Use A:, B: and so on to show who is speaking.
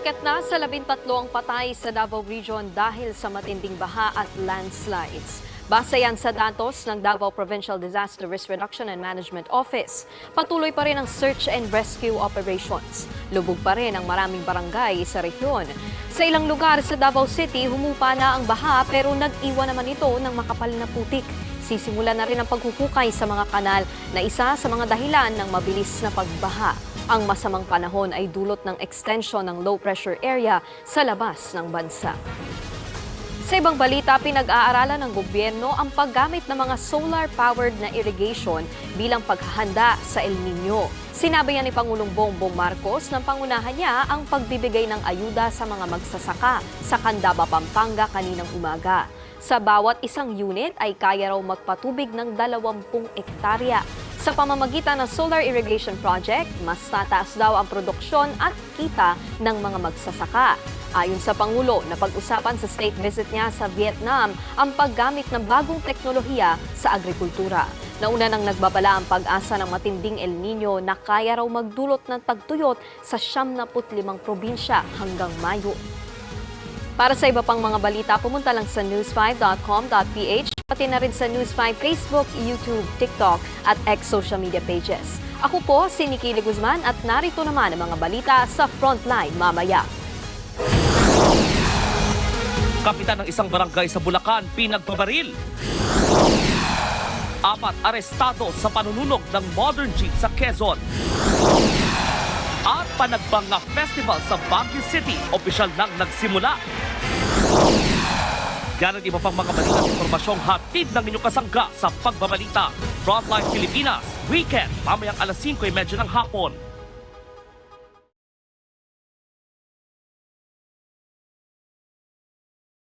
A: Umakyat na sa 13 ang patay sa Davao Region dahil sa matinding baha at landslides. Base yan sa datos ng Davao Provincial Disaster Risk Reduction and Management Office. Patuloy pa rin ang search and rescue operations. Lubog pa rin ang maraming barangay sa rehiyon. Sa ilang lugar sa Davao City, humupa na ang baha pero nag-iwan naman ito ng makapal na putik. Sisimula na rin ang paghuhukay sa mga kanal na isa sa mga dahilan ng mabilis na pagbaha. Ang masamang panahon ay dulot ng extension ng low pressure area sa labas ng bansa. Sa ibang balita, pinag-aaralan ng gobyerno ang paggamit ng mga solar-powered na irrigation bilang paghahanda sa El Nino. Sinabi yan ni Pangulong Bongbong Marcos na pangunahan niya ang pagbibigay ng ayuda sa mga magsasaka sa Candaba, Pampanga kaninang umaga. Sa bawat isang unit ay kaya raw magpatubig ng 20 ektarya. Sa pamamagitan ng solar irrigation project, mas tataas daw ang produksyon at kita ng mga magsasaka. Ayon sa Pangulo, napag-usapan sa state visit niya sa Vietnam ang paggamit ng bagong teknolohiya sa agrikultura. Nauna nang nagbabala ang pag-asa ng matinding El Nino na kaya raw magdulot ng tagtuyot sa 75 probinsya hanggang Mayo. Para sa iba pang mga balita, pumunta lang sa news5.com.ph, pati na rin sa News5 Facebook, YouTube, TikTok at X social media pages. Ako po si Nikki Guzman at narito naman ang mga balita sa Frontline mamaya.
B: Kapitan ng isang barangay sa Bulacan, pinagbabaril. 4 arestado sa panununog ng modern jeep sa Quezon. At Panagbanga Festival sa Baguio City, opisyal nang nagsimula. Yan ang iba pang mga balita at impormasyong hatid ng inyong kasangga sa pagbabalita. Frontline Pilipinas, weekend, mamayang alas 5:30 ng hapon.